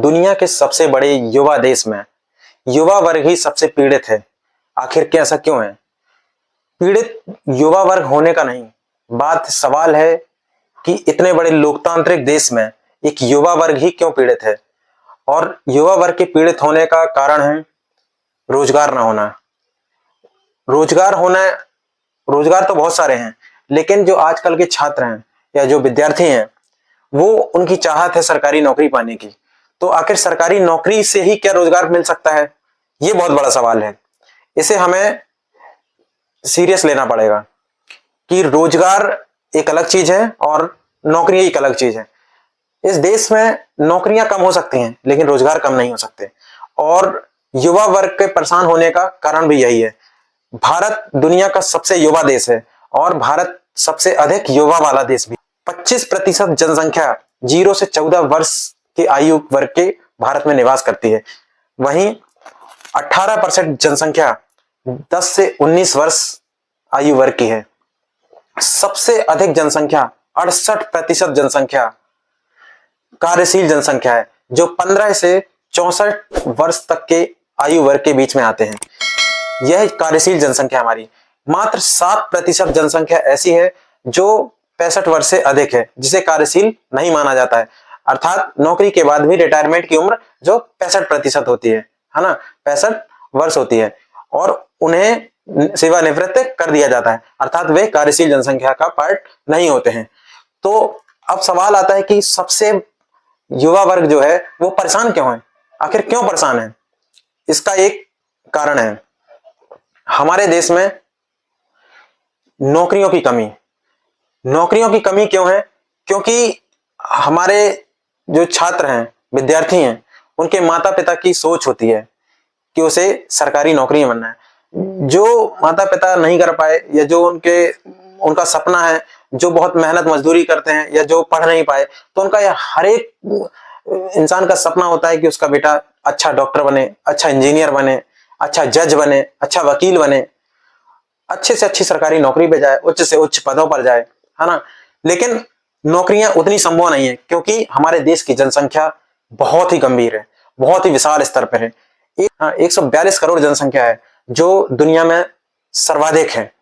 दुनिया के सबसे बड़े युवा देश में युवा वर्ग ही सबसे पीड़ित है। आखिर क्या ऐसा क्यों है? पीड़ित युवा वर्ग होने का नहीं, सवाल है कि इतने बड़े लोकतांत्रिक देश में एक युवा वर्ग ही क्यों पीड़ित है। और युवा वर्ग के पीड़ित होने का कारण है रोजगार ना होना। रोजगार तो बहुत सारे हैं, लेकिन जो आजकल के छात्र हैं या जो विद्यार्थी हैं, वो उनकी चाहत है सरकारी नौकरी पाने की। तो आखिर सरकारी नौकरी से ही क्या रोजगार मिल सकता है? ये बहुत बड़ा सवाल है। इसे हमें सीरियस लेना पड़ेगा कि रोजगार एक अलग चीज है और नौकरी एक अलग चीज है। इस देश में नौकरियां कम हो सकती हैं, लेकिन रोजगार कम नहीं हो सकते। और युवा वर्ग के परेशान होने का कारण भी यही है। भारत दुनिया का सबसे युवा देश है और भारत सबसे अधिक युवा वाला देश भी। 25% जनसंख्या 0 से 14 वर्ष के आयु वर्ग के भारत में निवास करती है। वहीं 18% जनसंख्या 10 से 19 वर्ष आयु वर्ग की है। सबसे अधिक जनसंख्या 68% जनसंख्या कार्यशील जनसंख्या है, जो 15 से 64 वर्ष तक के आयु वर्ग के बीच में आते हैं। यह कार्यशील जनसंख्या हमारी। मात्र 7% जनसंख्या ऐसी है जो 65 वर्ष से अधिक है, जिसे कार्यशील नहीं माना जाता है। अर्थात नौकरी के बाद भी रिटायरमेंट की उम्र जो 65% होती है ना, 65 वर्ष होती है, और उन्हें सेवानिवृत्त कर दिया जाता है, अर्थात वे कार्यशील जनसंख्या का पार्ट नहीं होते हैं। तो अब सवाल आता है कि सबसे युवा वर्ग जो है वो परेशान क्यों है? आखिर क्यों परेशान है? इसका एक कारण है हमारे देश में नौकरियों की कमी। नौकरियों की कमी क्यों है? क्योंकि हमारे जो छात्र हैं, विद्यार्थी हैं, उनके माता पिता की सोच होती है कि उसे सरकारी नौकरी बनना है। जो माता पिता नहीं कर पाए या जो उनका सपना है, जो बहुत मेहनत मजदूरी करते हैं या जो पढ़ नहीं पाए, तो उनका यह हर एक इंसान का सपना होता है कि उसका बेटा अच्छा डॉक्टर बने, अच्छा इंजीनियर बने, अच्छा जज बने, अच्छा वकील बने, अच्छे से अच्छी सरकारी नौकरी पे जाए, उच्च से उच्च पदों पर जाए, है ना। लेकिन नौकरियां उतनी संभव नहीं है, क्योंकि हमारे देश की जनसंख्या बहुत ही गंभीर है, बहुत ही विशाल स्तर पर है। 142 करोड़ जनसंख्या है, जो दुनिया में सर्वाधिक है।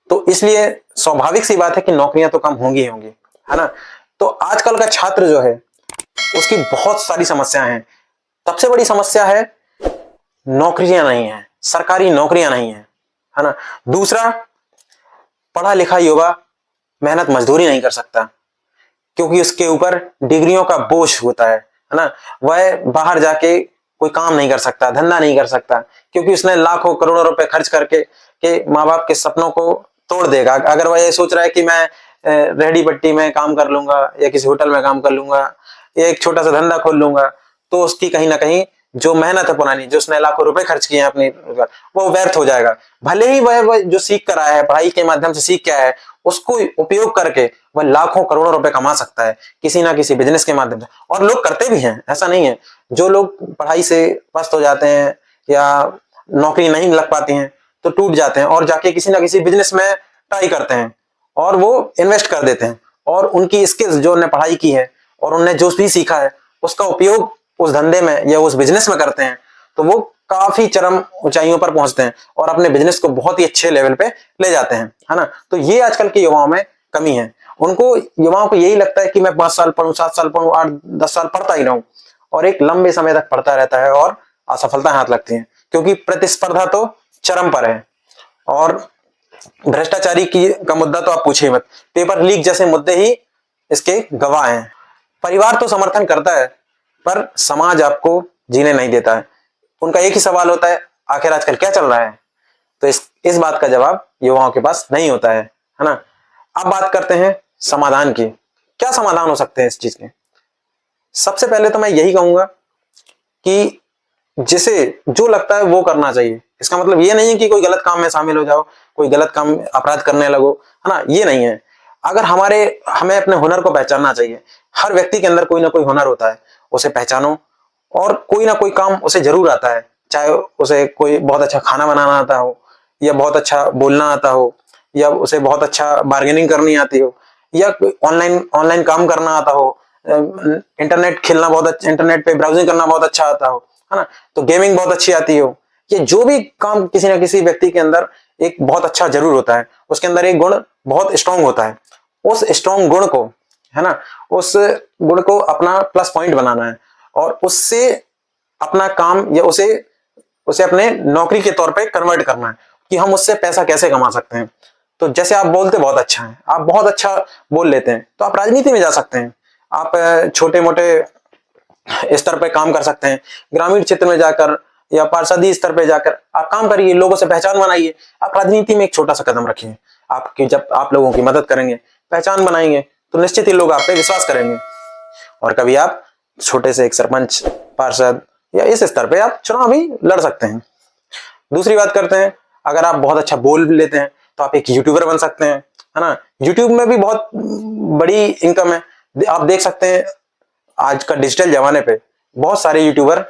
तो इसलिए स्वाभाविक सी बात है कि नौकरियां तो कम होंगी ही होंगी, है ना। तो आजकल का छात्र जो है उसकी बहुत सारी समस्याएं हैं। सबसे बड़ी समस्या है नौकरियां नहीं है, सरकारी नौकरियां नहीं है ना। दूसरा, पढ़ा लिखा युवा मेहनत मजदूरी नहीं कर सकता, क्योंकि उसके ऊपर डिग्रियों का बोझ होता है ना। वह बाहर जाके कोई काम नहीं कर सकता, धंधा नहीं कर सकता, क्योंकि उसने लाखों करोड़ों रुपए खर्च करके माँ बाप के सपनों को तोड़ देगा। अगर वह ये सोच रहा है कि मैं रेहड़ी पट्टी में काम कर लूंगा या किसी होटल में काम कर लूंगा या एक छोटा सा धंधा खोल लूंगा, तो उसकी कहीं ना कहीं जो मेहनत है पुरानी, जो उसने लाखों रुपए खर्च किए हैं अपनी, वो व्यर्थ हो जाएगा। भले ही वह जो सीख कर आया है, पढ़ाई के माध्यम से सीख के आया है, उसको उपयोग करके वह लाखों करोड़ों रुपए कमा सकता है किसी ना किसी बिजनेस के माध्यम से। और लोग करते भी हैं, ऐसा नहीं है। जो लोग पढ़ाई से पस्त हो जाते हैं या नौकरी नहीं लग पाती हैं तो टूट जाते हैं और जाके किसी ना किसी बिजनेस में ट्राई करते हैं और वो इन्वेस्ट कर देते हैं, और उनकी स्किल्स जो उन्होंने पढ़ाई की है और उन्होंने जो भी सीखा है उसका उपयोग उस धंधे में या उस बिजनेस में करते हैं, तो वो काफी चरम ऊंचाइयों पर पहुंचते हैं और अपने बिजनेस को बहुत ही अच्छे लेवल पे ले जाते हैं, है ना। तो ये आजकल के युवाओं में कमी है। युवाओं को यही लगता है कि मैं 5 साल पढ़ूं, 7 साल पढ़ूं, 8-10 साल पढ़ता ही रहूं, और एक लंबे समय तक पढ़ता रहता है और असफलता हाथ लगती है, क्योंकि प्रतिस्पर्धा तो चरम पर है। और भ्रष्टाचारी का मुद्दा तो आप पूछिए मत, पेपर लीक जैसे मुद्दे ही इसके गवाह हैं। परिवार तो समर्थन करता है, पर समाज आपको जीने नहीं देता है। उनका एक ही सवाल होता है, आखिर आजकल क्या चल रहा है? तो इस बात का जवाब युवाओं के पास नहीं होता है ना। अब बात करते हैं समाधान की। क्या समाधान हो सकते हैं इस चीज के? सबसे पहले तो मैं यही कहूंगा कि जिसे जो लगता है वो करना चाहिए। इसका मतलब ये नहीं है कि कोई गलत काम में शामिल हो जाओ, कोई गलत काम अपराध करने लगो, है ना, ये नहीं है। अगर हमें अपने हुनर को पहचानना चाहिए। हर व्यक्ति के अंदर कोई ना कोई हुनर होता है, उसे पहचानो, और कोई ना कोई काम उसे जरूर आता है। चाहे उसे कोई बहुत अच्छा खाना बनाना आता हो, या बहुत अच्छा बोलना आता हो, या उसे बहुत अच्छा बार्गेनिंग करनी आती हो, या ऑनलाइन काम करना आता हो, इंटरनेट खेलना बहुत अच्छा, इंटरनेट पे ब्राउजिंग करना बहुत अच्छा आता हो, है ना, तो गेमिंग बहुत अच्छी आती हो, ये जो भी काम किसी ना किसी व्यक्ति के अंदर एक बहुत अच्छा जरूर होता है, उसके अंदर एक गुण बहुत स्ट्रांग होता है। उस स्ट्रांग गुण को, है ना, उस गुण को अपना प्लस पॉइंट बनाना है और उससे अपना काम या उसे उसे अपने नौकरी के तौर पे कन्वर्ट करना है कि हम उससे पैसा कैसे कमा सकते हैं। तो जैसे आप बोलते बहुत अच्छा है, आप बहुत अच्छा बोल लेते हैं, तो आप राजनीति में जा सकते हैं, आप छोटे मोटे स्तर पे काम कर सकते हैं, ग्रामीण क्षेत्र में जाकर या पार्षदी स्तर पे जाकर आप काम करिए, लोगों से पहचान बनाइए। आप राजनीति में एक छोटा सा कदम रखिए, आपकी जब आप लोगों की मदद करेंगे, पहचान बनाएंगे, तो निश्चित ही लोग आप पे विश्वास करेंगे और कभी आप छोटे से एक सरपंच, पार्षद या इस स्तर पे आप चुनाव भी लड़ सकते हैं। दूसरी बात करते हैं, अगर आप बहुत अच्छा बोल लेते हैं तो आप एक यूट्यूबर बन सकते हैं, है ना। यूट्यूब में भी बहुत बड़ी इनकम है, आप देख सकते हैं आज का डिजिटल जमाने पे बहुत सारे यूट्यूबर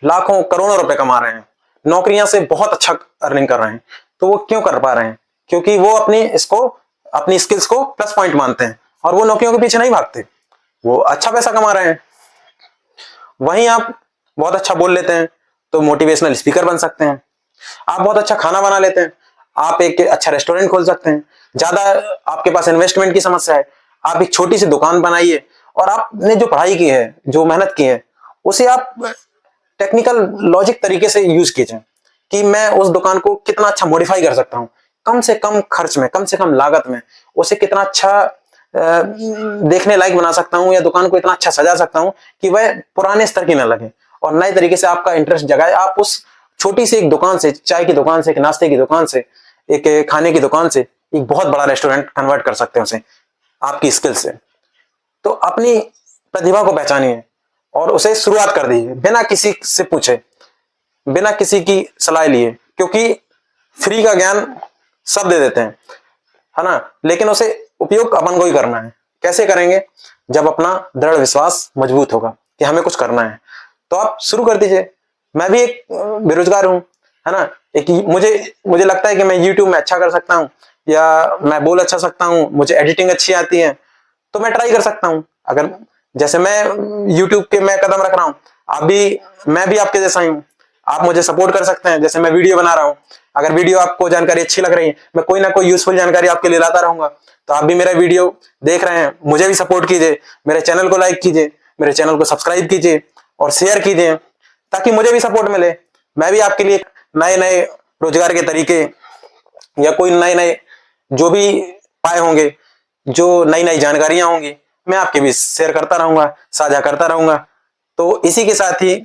लाखों करोड़ों रुपए कमा रहे हैं, नौकरियां से बहुत अच्छा अर्निंग कर रहे हैं। तो वो क्यों कर पा रहे हैं? क्योंकि वो अपनी स्किल्स को प्लस पॉइंट मानते हैं और वो नौकरियों के पीछे नहीं भागते, वो अच्छा पैसा कमा रहे हैं। वहीं आप बहुत अच्छा बोल लेते हैं तो मोटिवेशनल स्पीकर बन सकते हैं। आप बहुत अच्छा खाना बना लेते हैं, आप एक अच्छा रेस्टोरेंट खोल सकते हैं। ज्यादा आपके पास इन्वेस्टमेंट की समस्या है, आप एक छोटी सी दुकान बनाइए और आपने जो पढ़ाई की है, जो मेहनत की है, उसे आप टेक्निकल लॉजिक तरीके से यूज कीजिए कि मैं उस दुकान को कितना अच्छा मॉडिफाई कर सकता हूं, कम से कम खर्च में, कम से कम लागत में उसे कितना अच्छा देखने लायक बना सकता हूं या दुकान को इतना अच्छा सजा सकता हूं कि वह पुराने स्तर की ना लगे और नए तरीके से आपका इंटरेस्ट जगाए। आप उस छोटी सी एक दुकान से, चाय की दुकान से, एक नाश्ते की दुकान से, एक खाने की दुकान से एक बहुत बड़ा रेस्टोरेंट कन्वर्ट कर सकते हैं उसे आपकी स्किल से। तो अपनी प्रतिभा को पहचानिए और उसे शुरुआत कर दीजिए बिना किसी से पूछे, बिना किसी की सलाह लिए, क्योंकि फ्री का ज्ञान सब दे देते हैं, है ना, लेकिन उसे उपयोग अपन को ही करना है। कैसे करेंगे? जब अपना दृढ़ विश्वास मजबूत होगा कि हमें कुछ करना है, तो आप शुरू कर दीजिए। मैं भी एक बेरोजगार हूं, है ना, एक मुझे लगता है कि मैं यूट्यूब में अच्छा कर सकता हूं या मैं बोल अच्छा सकता हूं, मुझे एडिटिंग अच्छी आती है, तो मैं ट्राई कर सकता हूं। अगर जैसे मैं यूट्यूब के मैं कदम रख रहा हूं, मैं भी आपके जैसा ही हूं, आप मुझे सपोर्ट कर सकते हैं। जैसे मैं वीडियो बना रहा हूं, अगर वीडियो आपको जानकारी अच्छी लग रही है, मैं कोई ना कोई यूजफुल जानकारी आपके लिए लाता रहूंगा। तो आप भी मेरा वीडियो देख रहे हैं, मुझे भी सपोर्ट कीजिए, मेरे चैनल को लाइक कीजिए, मेरे चैनल को सब्सक्राइब कीजिए और शेयर कीजिए, ताकि मुझे भी सपोर्ट मिले। मैं भी आपके लिए नए नए रोजगार के तरीके या कोई नए नए जो भी पाए होंगे, जो नई नई जानकारियां होंगी, मैं आपके बीच शेयर करता रहूंगा, साझा करता रहूंगा। तो इसी के साथ ही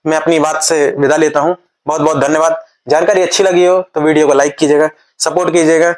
मैं अपनी बात से विदा लेता हूं। बहुत बहुत धन्यवाद। जानकारी अच्छी लगी हो तो वीडियो को लाइक कीजिएगा, सपोर्ट कीजिएगा।